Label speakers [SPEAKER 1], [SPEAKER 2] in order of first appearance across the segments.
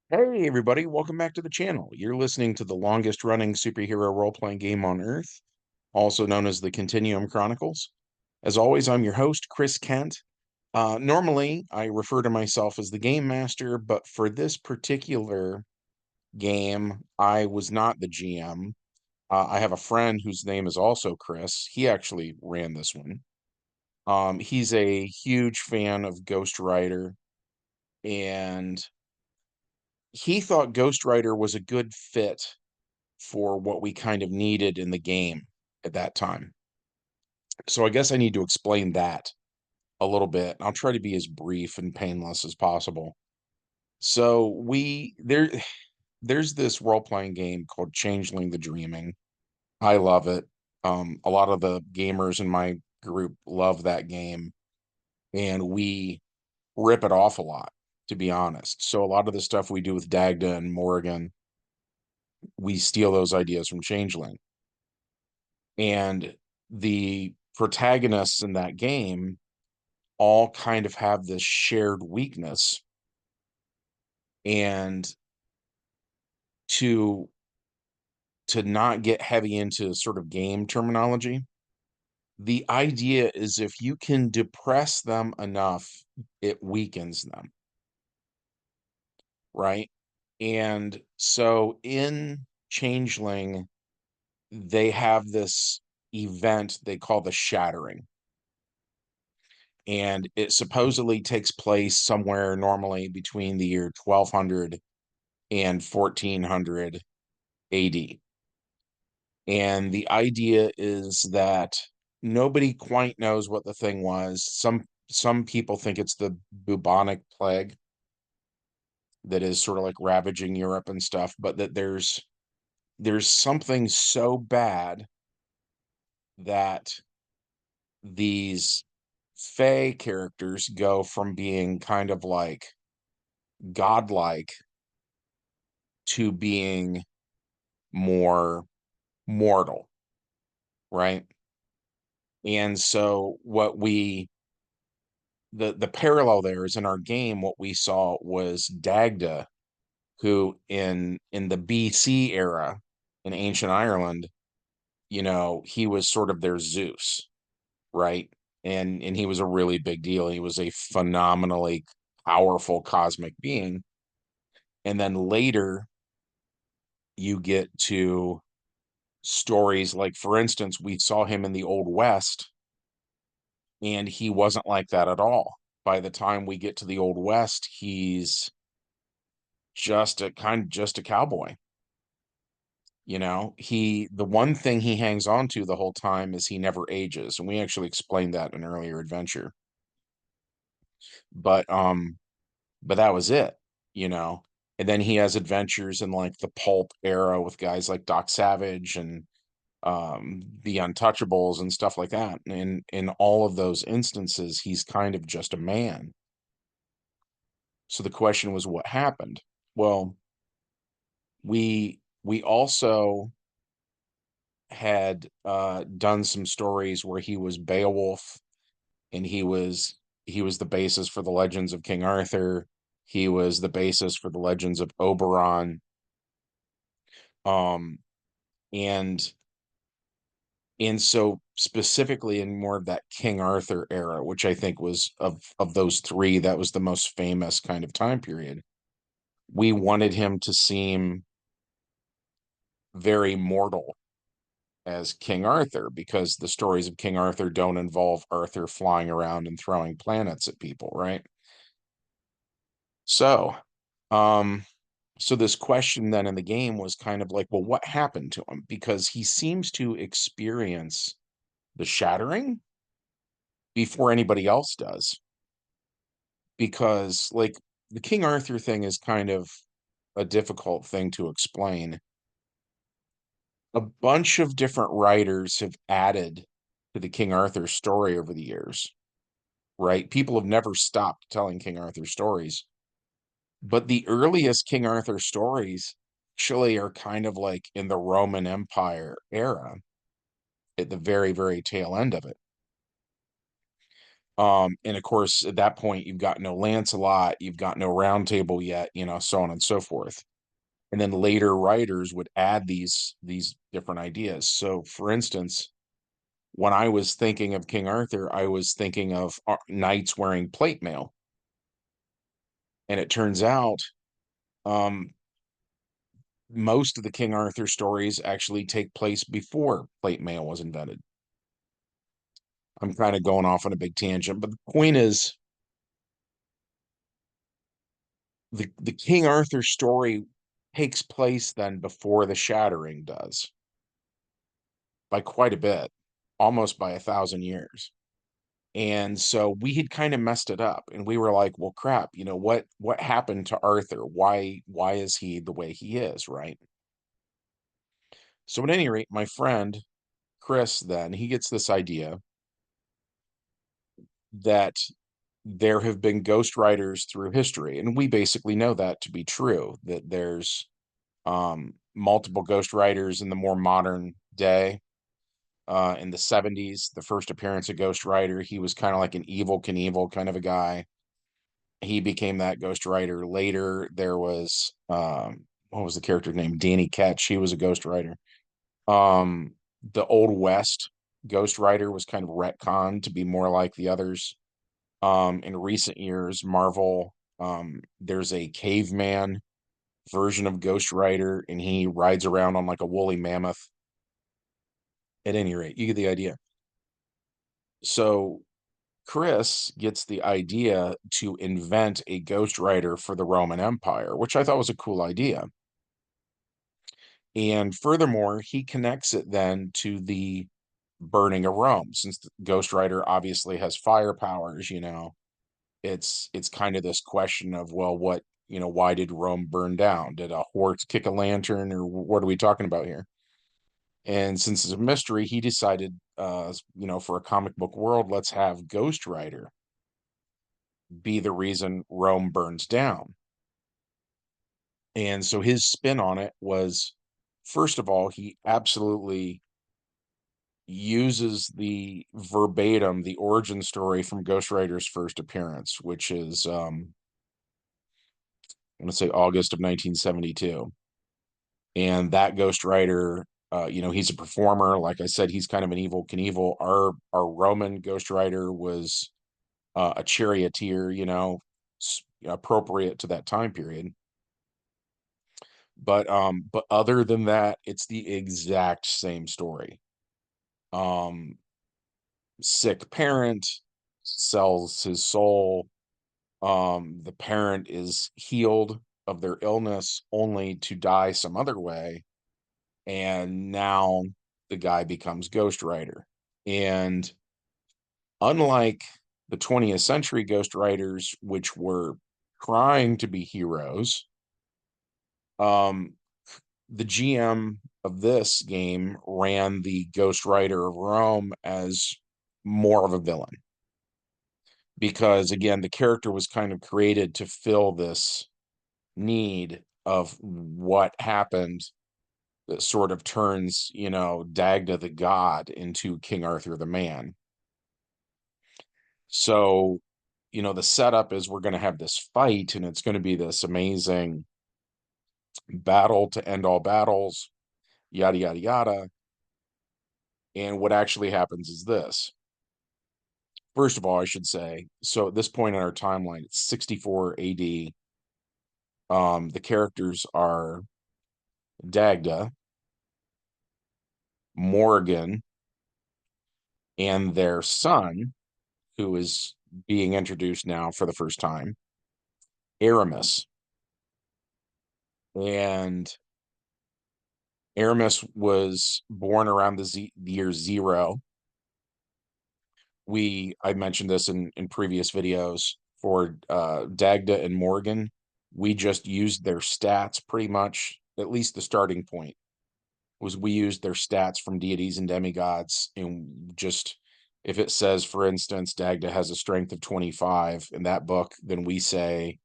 [SPEAKER 1] Hey everybody, welcome back to the channel. You're listening to the longest running superhero role-playing game on Earth, also known as the Continuum Chronicles. As always, I'm your host, Chris Kent. Normally, I refer to myself as the Game Master, but for this particular game, I was not the GM. I have a friend whose name is also Chris. He actually ran this one. He's a huge fan of Ghost Rider, and he thought Ghost Rider was a good fit for what we kind of needed in the game at that time. So I guess I need to explain that a little bit. I'll try to be as brief and painless as possible. So there's this role-playing game called Changeling the Dreaming. I love it. A lot of the gamers in my group love that game, and we rip it off a lot, to be honest. So a lot of the stuff we do with Dagda and Morrigan, we steal those ideas from Changeling. And the protagonists in that game all kind of have this shared weakness. And to not get heavy into sort of game terminology, the idea is if you can depress them enough, it weakens them, right? And so in Changeling, they have this event they call the Shattering, and it supposedly takes place somewhere normally between the year 1200 and 1400 AD. And the idea is that nobody quite knows what the thing was. Some people think it's the bubonic plague that is sort of like ravaging Europe and stuff, but that there's something so bad that these Fae characters go from being kind of like godlike to being more mortal, right? And so what we the parallel there is in our game, what we saw was Dagda, who in the BC era in ancient Ireland, he was sort of their Zeus, right? And he was a really big deal. He was a phenomenally powerful cosmic being. And then later you get to stories like, for instance, we saw him in the Old West, and he wasn't like that at all. By the time we get to the Old West, he's just a cowboy. The one thing he hangs on to the whole time is he never ages, and we actually explained that in an earlier adventure. But but that was it, you know. And then he has adventures in like the pulp era with guys like Doc Savage and the Untouchables and stuff like that. And in all of those instances, he's kind of just a man. So the question was, what happened? Well, we also had done some stories where he was Beowulf, and he was the basis for the legends of King Arthur. He was the basis for the legends of Oberon. Um, and so specifically in more of that King Arthur era, which I think was of those three, that was the most famous kind of time period. We wanted him to seem very mortal as King Arthur, because the stories of King Arthur don't involve Arthur flying around and throwing planets at people, right? So, um, so this question then in the game was kind of like, well, what happened to him? Because he seems to experience the shattering before anybody else does. Because like the King Arthur thing is kind of a difficult thing to explain. A bunch of different writers have added to the King Arthur story over the years, right? People have never stopped telling King Arthur stories, but the earliest King Arthur stories actually are kind of like in the Roman Empire era, at the very, very tail end of it. And of course, at that point, you've got no Lancelot, you've got no Round Table yet, so on and so forth. And then later writers would add these different ideas. So, for instance, when I was thinking of King Arthur, I was thinking of knights wearing plate mail, and it turns out um, most of the King Arthur stories actually take place before plate mail was invented. I'm kind of going off on a big tangent, but the point is the King Arthur story takes place then before the Shattering does by quite a bit, almost by 1,000 years. And so we had kind of messed it up, and we were like, well, crap, what happened to Arthur? Why is he the way he is, right? So at any rate, my friend Chris then he gets this idea that there have been ghost writers through history, and we basically know that to be true, that there's multiple ghost writers in the more modern day. In the 70s, the first appearance of Ghost Rider, he was kind of like an evil Knievel kind of a guy. He became that Ghost Rider. Later, there was what was the character's name? Danny Ketch. He was a Ghost Rider. Um, the Old West Ghost Rider was kind of retconned to be more like the others. In recent years, Marvel, there's a caveman version of Ghost Rider, and he rides around on like a woolly mammoth. At any rate, you get the idea. So Chris gets the idea to invent a Ghost Rider for the Roman Empire, which I thought was a cool idea. And furthermore, he connects it then to the burning of Rome, since the Ghost Rider obviously has fire powers. It's kind of this question of, well, why did Rome burn down? Did a horse kick a lantern, or what are we talking about here? And since it's a mystery, he decided, for a comic book world, let's have Ghost Rider be the reason Rome burns down. And so his spin on it was, first of all, he absolutely uses the origin story from Ghost Rider's first appearance, which is I want to say August of 1972. And that Ghost Rider, he's a performer. Like I said, he's kind of an evil Knievel. Our Roman Ghost Rider was a charioteer, appropriate to that time period. But other than that, it's the exact same story. Um, Sick parent sells his soul. The parent is healed of their illness only to die some other way, and now the guy becomes Ghost Rider. And unlike the 20th century Ghost Riders, which were trying to be heroes, um, the GM of this game ran the Ghost Rider of Rome as more of a villain because, again, the character was kind of created to fill this need of what happened that sort of turns, Dagda the god into King Arthur the man. So, the setup is we're going to have this fight, and it's going to be this amazing battle to end all battles, yada, yada, yada. And what actually happens is this. First of all, I should say, so at this point in our timeline, it's 64 AD. The characters are Dagda, Morrigan, and their son, who is being introduced now for the first time, Aramis. And Aramis was born around the year zero. I mentioned this in previous videos for Dagda and Morgan. We just used their stats pretty much, at least the starting point was we used their stats from deities and demigods. And just if it says, for instance, Dagda has a strength of 25 in that book, then we say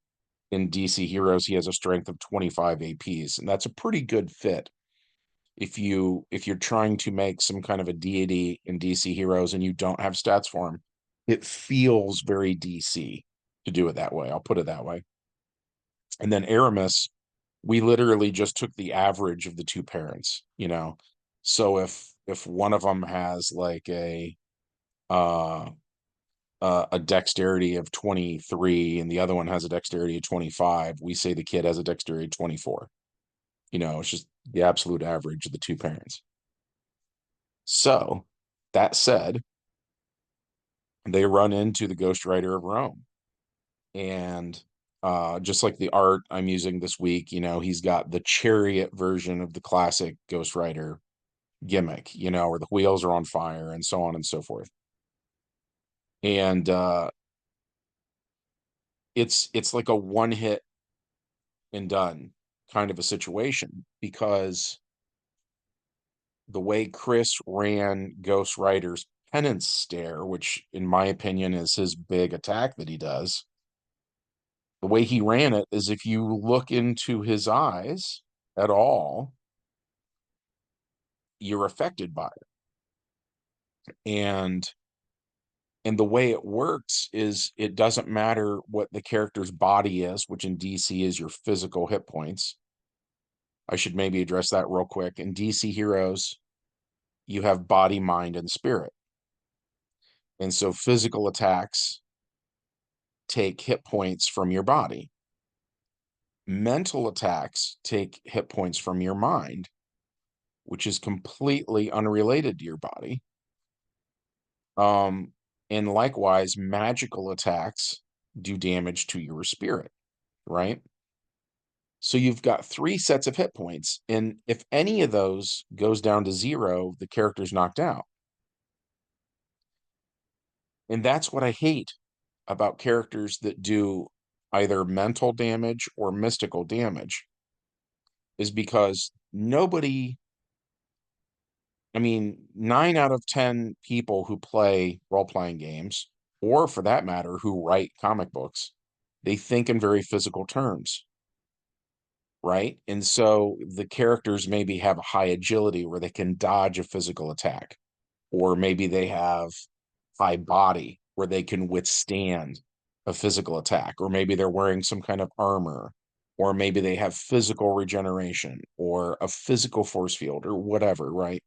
[SPEAKER 1] in DC Heroes he has a strength of 25 APs. And that's a pretty good fit if you're trying to make some kind of a deity in DC Heroes and you don't have stats for him. It feels very DC to do it that way. I'll put it that way. And then Aramis, we literally just took the average of the two parents, you know. So if one of them has like uh a dexterity of 23 and the other one has a dexterity of 25, we say the kid has a dexterity of 24. You know, it's just the absolute average of the two parents. So, that said, they run into the Ghost Rider of Rome. And just like the art I'm using this week, you know, he's got the chariot version of the classic Ghost Rider gimmick, you know, where the wheels are on fire and so on and so forth. And it's like a one hit and done kind of a situation because the way Chris ran Ghost Rider's penance stare, which in my opinion is his big attack that he does, the way he ran it is if you look into his eyes at all, you're affected by it. And the way it works is it doesn't matter what the character's body is, which in DC is your physical hit points. I should maybe address that real quick. In DC Heroes, you have body, mind, and spirit. And so physical attacks take hit points from your body. Mental attacks take hit points from your mind, which is completely unrelated to your body. Um, and likewise, magical attacks do damage to your spirit, right? So you've got three sets of hit points, and if any of those goes down to zero, the character's knocked out. And that's what I hate about characters that do either mental damage or mystical damage, is because nobody, I mean, 9 out of 10 people who play role-playing games, or for that matter, who write comic books, they think in very physical terms, right? And so the characters maybe have a high agility where they can dodge a physical attack, or maybe they have high body where they can withstand a physical attack, or maybe they're wearing some kind of armor, or maybe they have physical regeneration or a physical force field or whatever, right?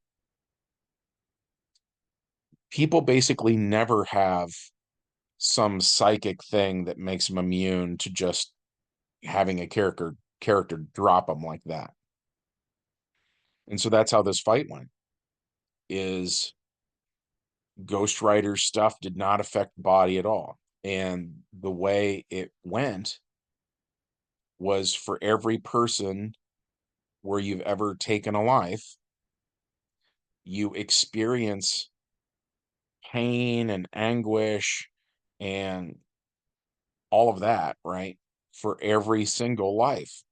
[SPEAKER 1] People basically never have some psychic thing that makes them immune to just having a character drop them like that. And so that's how this fight went. Is Ghost Rider stuff did not affect body at all. And the way it went was for every person where you've ever taken a life, you experience pain and anguish and all of that, right? For every single life.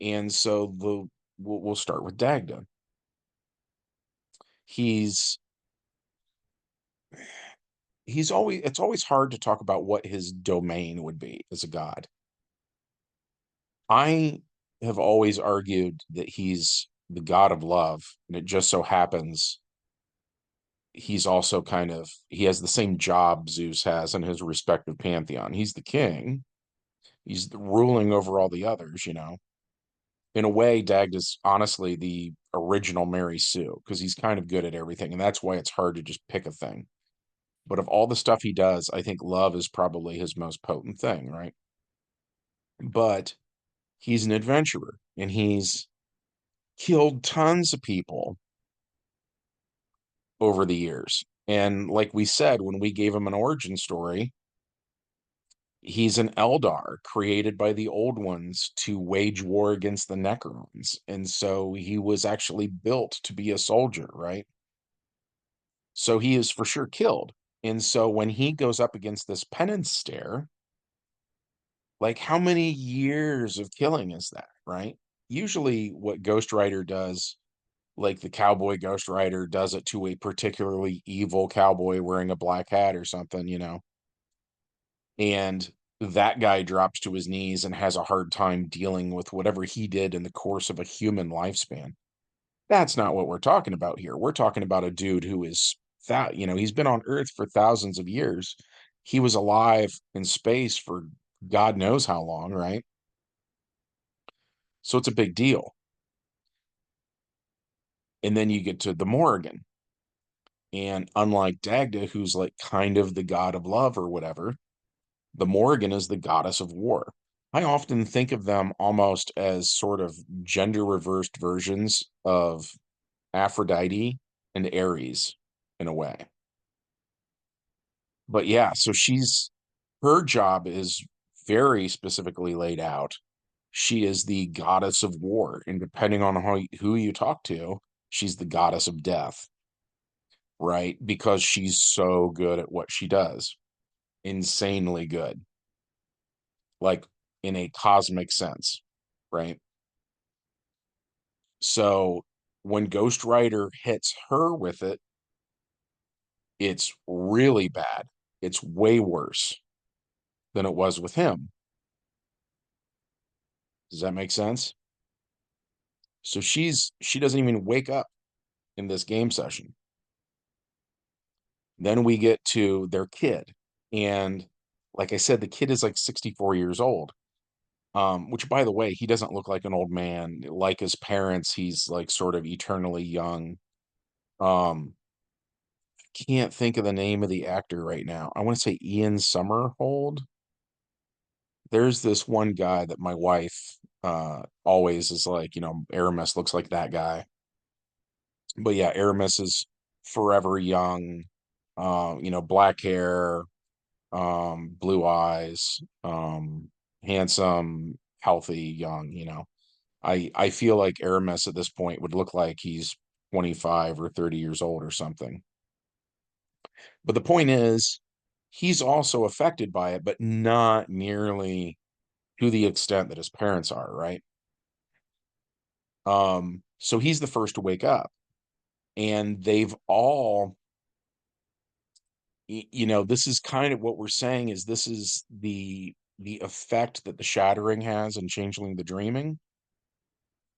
[SPEAKER 1] And so we'll start with Dagda. He's he's always it's always hard to talk about what his domain would be as a god. I have always argued that he's the god of love, and it just so happens he's also kind of he has the same job Zeus has in his respective pantheon. He's the king. He's ruling over all the others, you know. In a way, Dagda's honestly the original Mary Sue because he's kind of good at everything, and that's why it's hard to just pick a thing. But of all the stuff he does, I think love is probably his most potent thing, right? But he's an adventurer and he's killed tons of people over the years. And like we said, when we gave him an origin story, he's an Eldar created by the Old Ones to wage war against the Necrons. And so he was actually built to be a soldier, right? So he is for sure killed. And so when he goes up against this penance stare, like how many years of killing is that, right? Usually what Ghost Rider does, like the cowboy Ghost Rider does it to a particularly evil cowboy wearing a black hat or something, you know, and that guy drops to his knees and has a hard time dealing with whatever he did in the course of a human lifespan. That's not what we're talking about here. We're talking about a dude who is he's been on Earth for thousands of years. He was alive in space for God knows how long, right? So it's a big deal. And then you get to the Morrigan. And unlike Dagda, who's like kind of the god of love or whatever, the Morrigan is the goddess of war. I often think of them almost as sort of gender reversed versions of Aphrodite and Ares in a way. But yeah, so her job is very specifically laid out. She is the goddess of war, and depending on who you talk to, she's the goddess of death, right? Because she's so good at what she does, insanely good, like in a cosmic sense, right? So when Ghost Rider hits her with it, it's really bad. It's way worse than it was with him. Does that make sense? So she doesn't even wake up in this game session. Then we get to their kid. And like I said, the kid is like 64 years old. Which by the way, he doesn't look like an old man. Like his parents, he's like sort of eternally young. Um, can't think of the name of the actor right now. I want to say Ian Somerhalder. There's this one guy that my wife always is like, Aramis looks like that guy. But yeah, Aramis is forever young, black hair, blue eyes, handsome, healthy, young, I feel like Aramis at this point would look like he's 25 or 30 years old or something. But the point is, he's also affected by it, but not nearly to the extent that his parents are, right? So he's the first to wake up, and they've all, this is kind of what we're saying is this is the effect that the shattering has in Changeling the Dreaming,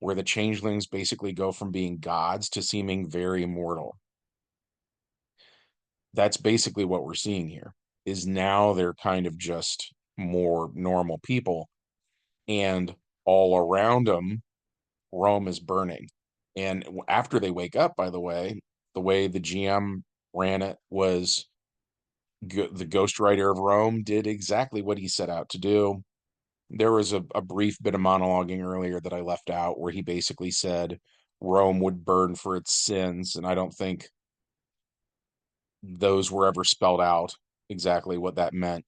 [SPEAKER 1] where the changelings basically go from being gods to seeming very mortal. That's basically what we're seeing here, is now they're kind of just more normal people, and all around them Rome is burning. And after they wake up, by the way the GM ran it was the ghostwriter of Rome did exactly what he set out to do. There was a brief bit of monologuing earlier that I left out where he basically said Rome would burn for its sins, and I don't think those were ever spelled out exactly what that meant.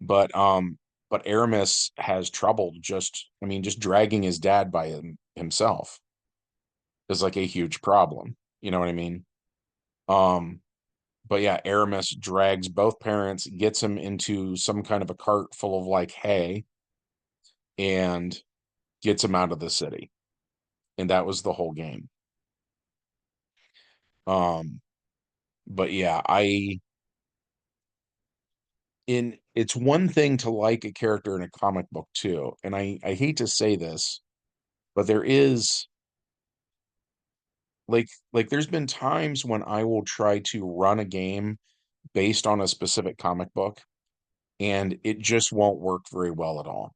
[SPEAKER 1] But Aramis has trouble just dragging his dad by himself is like a huge problem. You know what I mean? Um, but yeah, Aramis drags both parents, gets him into some kind of a cart full of like hay, and gets him out of the city. And that was the whole game. Um, but yeah, it's one thing to like a character in a comic book too. And I hate to say this, but there is like there's been times when I will try to run a game based on a specific comic book, and it just won't work very well at all.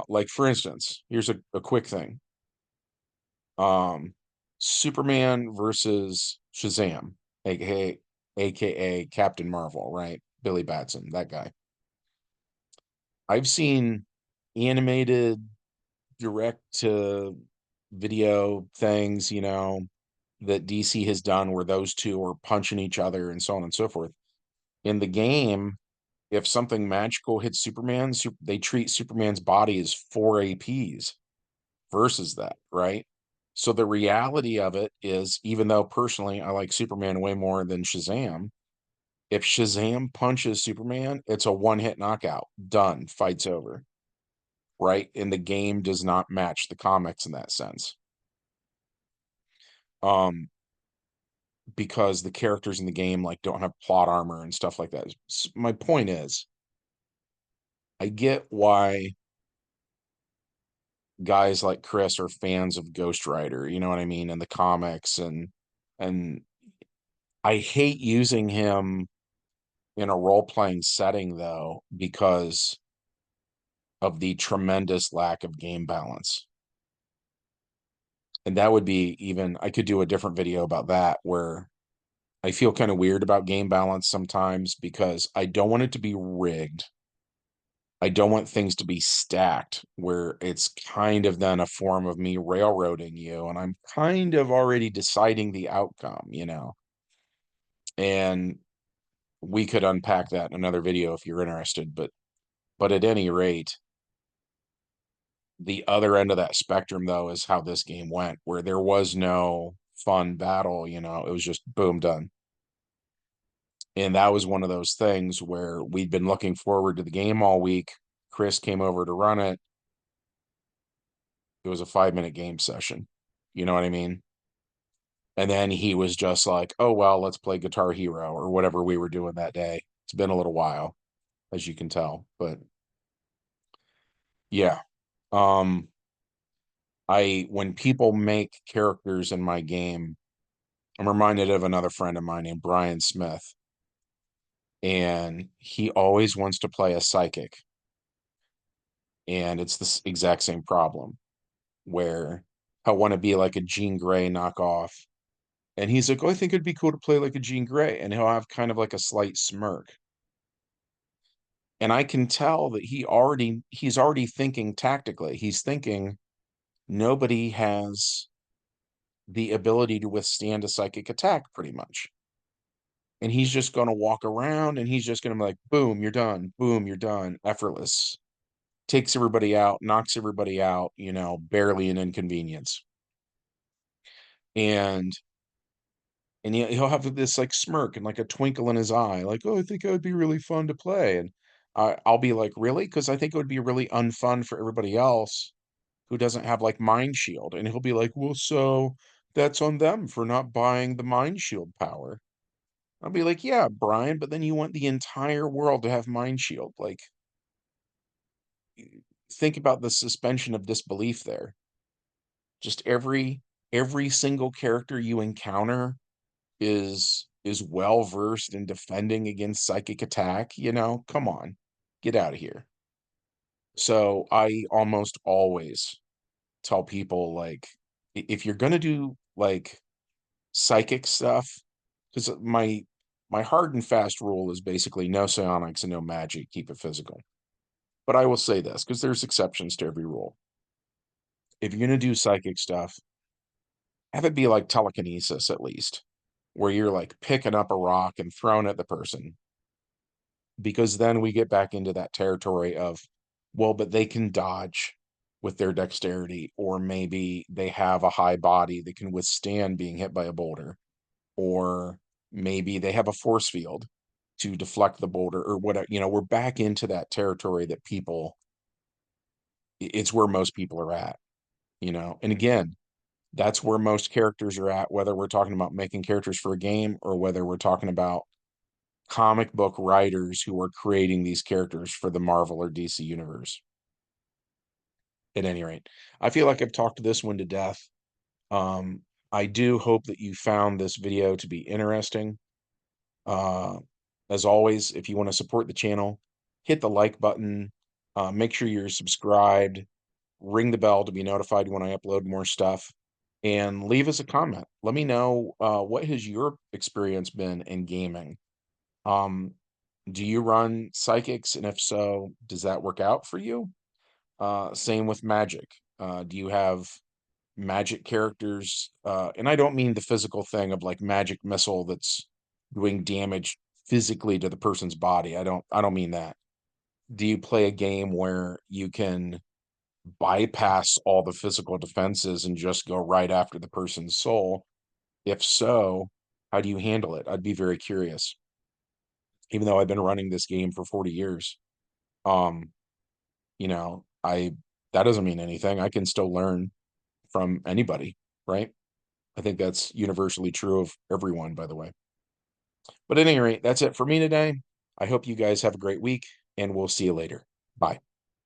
[SPEAKER 1] Like for instance, here's a quick thing. Um, Superman versus Shazam, aka Captain Marvel, right? Billy Batson, that guy. I've seen animated direct to video things, that DC has done where those two are punching each other and so on and so forth. In the game, if something magical hits Superman, they treat Superman's body as 4 APs versus that, right? So the reality of it is, even though personally I like Superman way more than Shazam, if Shazam punches Superman, it's a one-hit knockout. Done. Fight's over. Right? And the game does not match the comics in that sense. Um, because the characters in the game like don't have plot armor and stuff like that. My point is, I get guys like Chris are fans of Ghost Rider, you know what I mean, and the comics, and I hate using him in a role-playing setting though because of the tremendous lack of game balance. And that would be even, I could do a different video about that where I feel kind of weird about game balance sometimes because I don't want it to be rigged. I don't want things to be stacked where it's kind of then a form of me railroading you and I'm kind of already deciding the outcome, you know. And we could unpack that in another video if you're interested, but at any rate, the other end of that spectrum though is how this game went, where there was no fun battle, you know, it was just boom, done. And that was one of those things where we'd been looking forward to the game all week. Chris came over to run it. It was a 5-minute game session. You know what I mean? And then he was just like, oh, well, let's play Guitar Hero or whatever we were doing that day. It's been a little while, as you can tell. But yeah. Um, when people make characters in my game, I'm reminded of another friend of mine named Brian Smith. And he always wants to play a psychic. And it's the exact same problem where I want to be like a Jean Grey knockoff. And he's like, oh, I think it'd be cool to play like a Jean Grey. And he'll have kind of like a slight smirk. And I can tell that he's already thinking tactically. He's thinking nobody has the ability to withstand a psychic attack pretty much. And he's just going to walk around and he's just going to be like, boom, you're done. Boom, you're done. Effortless. Takes everybody out, knocks everybody out, you know, barely an inconvenience. And he'll have this like smirk and like a twinkle in his eye, like, oh, I think it would be really fun to play. And I'll be like, really? Because I think it would be really unfun for everybody else who doesn't have like Mind Shield. And he'll be like, well, so that's on them for not buying the Mind Shield power. I'll be like, yeah, Brian, but then you want the entire world to have Mind Shield. Like, think about the suspension of disbelief there. Just every single character you encounter is well versed in defending against psychic attack, you know? Come on. Get out of here. So I almost always tell people like if you're going to do like psychic stuff, because my hard and fast rule is basically no psionics and no magic, keep it physical. But I will say this because there's exceptions to every rule. If you're going to do psychic stuff, have it be like telekinesis at least, where you're like picking up a rock and throwing at the person. Because then we get back into that territory of, well, but they can dodge with their dexterity, or maybe they have a high body that can withstand being hit by a boulder, or maybe they have a force field to deflect the boulder or whatever. You know, we're back into that territory that it's where most people are at, you know. And again, that's where most characters are at, whether we're talking about making characters for a game or whether we're talking about comic book writers who are creating these characters for the Marvel or DC universe. At any rate, I feel like I've talked this one to death. Um, I do hope that you found this video to be interesting. Uh, as always, if you want to support the channel, hit the like button, make sure you're subscribed, ring the bell to be notified when I upload more stuff, and leave us a comment. Let me know what has your experience been in gaming. Um, do you run psychics? And if so, does that work out for you? Same with magic. Do you have magic characters? And I don't mean the physical thing of like magic missile that's doing damage physically to the person's body. I don't mean that. Do you play a game where you can bypass all the physical defenses and just go right after the person's soul? If so, how do you handle it? I'd be very curious. Even though I've been running this game for 40 years. Um, you know, that doesn't mean anything. I can still learn from anybody, right? I think that's universally true of everyone, by the way. But at any rate, that's it for me today. I hope you guys have a great week, and we'll see you later. Bye.